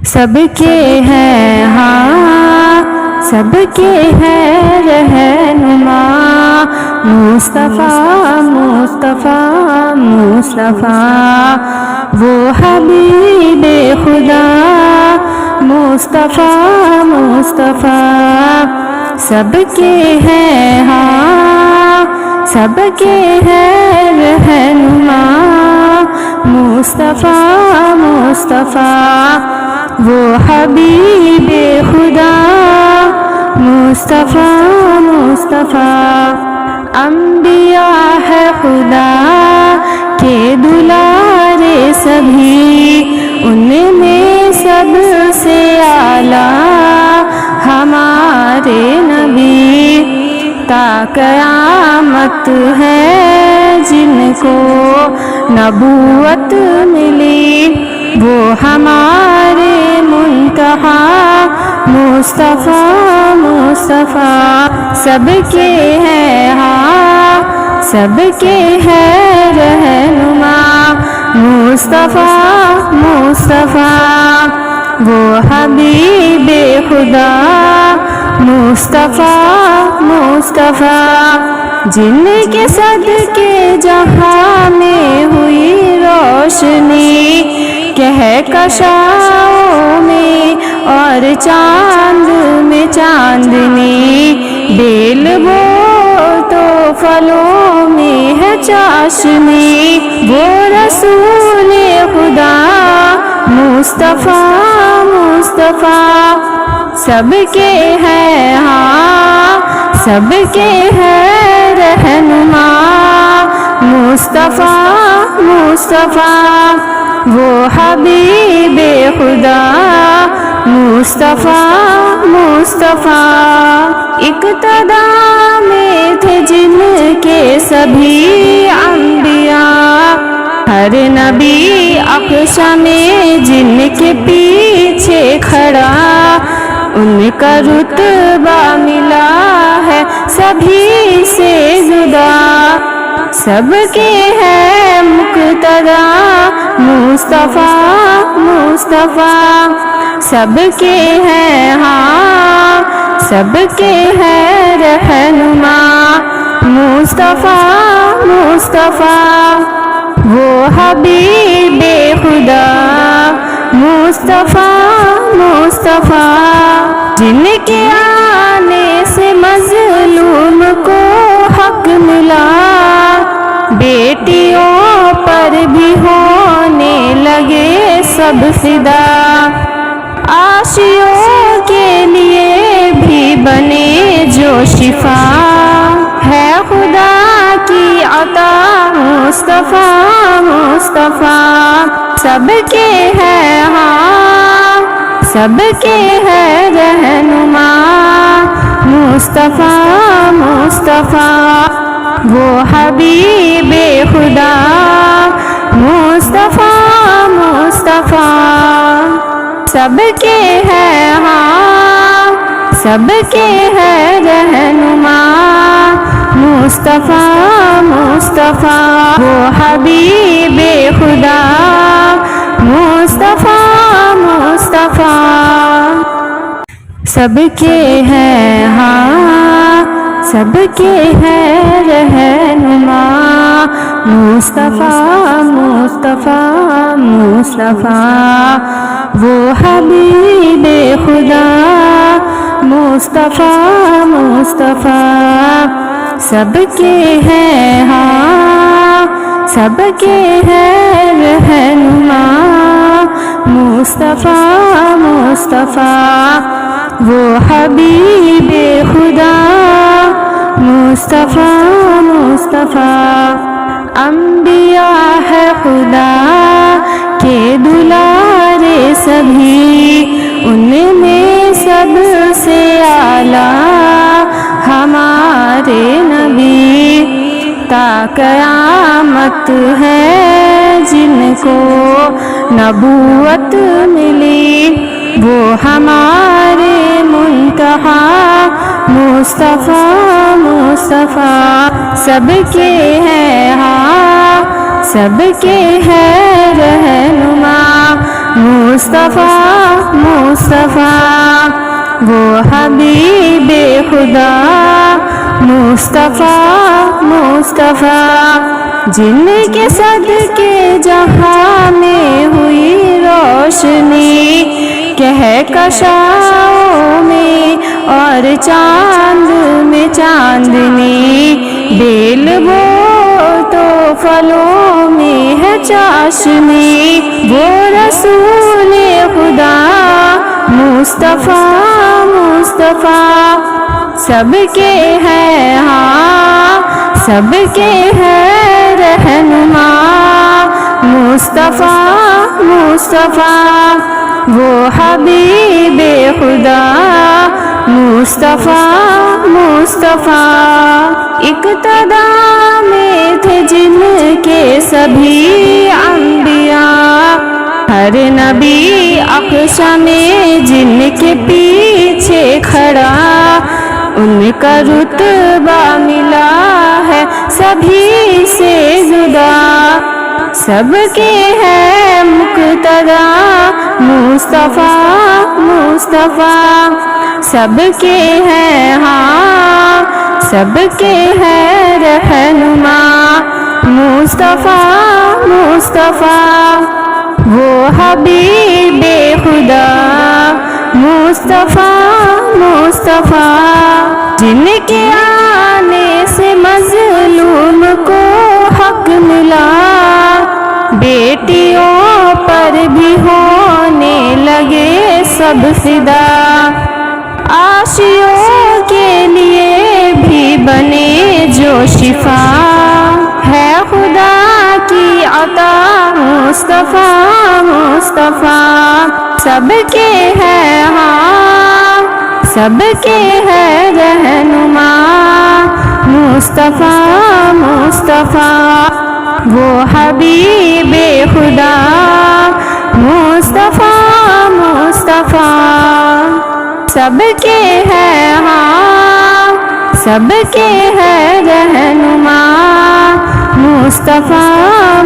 سب کے ہیں ہاں سب کے ہے رہنما مصطفیٰ مصطفیٰ مصطفیٰ وہ حبیب خدا مصطفیٰ مصطفیٰ سب کے ہیں ہاں سب کے ہے رہنما مصطفیٰ مصطفیٰ وہ حبیب خدا مصطفیٰ مصطفیٰ انبیاء ہے خدا کے دلارے سبھی ان میں سب سے اعلیٰ ہمارے نبی تا قیامت ہے جن کو نبوت ملی وہ ہمارے منتہا مصطفیٰ مصطفیٰ سب کے ہیں ہاں سب کے ہے رہنما مصطفیٰ مصطفیٰ وہ حبیب خدا مصطفیٰ مصطفیٰ جن کے صدقے جہاں میں ہوئی روشنی کہکشاؤں میں اور چاند میں چاندنی بیل وہ تو پھلوں میں ہے چاشنی وہ رسول خدا مصطفیٰ مصطفیٰ سب کے ہے ہاں سب کے ہے رہنما مصطفیٰ مصطفیٰ وہ حبیب خدا مصطفیٰ مصطفیٰ اقتدا میں تھے جن کے سبھی انبیاء ہر نبی اقصا میں جن کے پیچھے کھڑا ان کا رتبہ ملا ہے سبھی سے جدا سب کے ہے مقتدا مصطفیٰ مصطفیٰ سب کے ہے ہاں سب کے ہے رہنما مصطفیٰ مصطفیٰ وہ حبیب خدا مصطفیٰ مصطفیٰ جن کے آنے سے مظلوم کو حق ملا بیٹیوں پر بھی ہونے لگے سب فدا عاشقوں کے لیے بھی بنے جو شفا ہے خدا کی عطا مصطفیٰ مصطفیٰ سب کے ہے ہاں سب کے ہے رہنما مصطفیٰ مصطفیٰ وہ حبیب خدا مصطفیٰ مصطفیٰ سب کے ہے ہاں سب کے ہے رہنما مصطفیٰ مصطفیٰ وہ حبیب خدا مصطفیٰ مصطفیٰ سب کے ہے ہاں سب کے ہے رہنما مصطفیٰ مصطفیٰ مصطفیٰ وہ حبیب خدا مصطفیٰ مصطفیٰ سب کے ہے ہاں سب کے ہے رہنما مصطفیٰ مصطفیٰ وہ حبیب خدا مصطفیٰ مصطفیٰ انبیاء ہے خدا کے دلارے سبھی ان میں سب سے اعلیٰ ہمارے نبی تا قیامت ہے جن کو نبوت ملی وہ ہمارے منتہا مصطفیٰ مصطفیٰ سب کے ہے ہاں سب کے ہے رہنما مصطفیٰ مصطفیٰ وہ حبیب خدا مصطفیٰ مصطفیٰ جن کے صدقے جہاں میں ہوئی روشنی کہکشاؤں میں اور چاند میں چاندنی بیل وہ تو پھلوں میں ہے چاشنی وہ رسول خدا مصطفیٰ مصطفیٰ سب کے ہے ہاں سب کے ہے رہنما مصطفیٰ مصطفیٰ وہ حبیب خدا مصطفیٰ مصطفیٰ اقتدا میں تھے جن کے سبھی انبیاء ہر نبی اقصا میں جن کے پیچھے کھڑا ان کا رتبہ ملا ہے سبھی سے جدا سب کے ہے مقتدا مصطفیٰ مصطفیٰ سب کے ہے ہاں سب کے ہے رہنما مصطفیٰ مصطفیٰ وہ حبیب خدا مصطفیٰ مصطفیٰ جن کے آنے سے مظلوم کو حق ملا بیٹیوں پر بھی ہونے لگے سب فدا عاشقوں کے لیے بھی بنے جو شفا ہے خدا کی عطا مصطفیٰ مصطفیٰ سب کے ہے ہاں سب کے ہے رہنما مصطفیٰ مصطفیٰ وہ حبیب خدا مصطفیٰ مصطفیٰ سب کے ہے ہاں سب کے ہے رہنما مصطفیٰ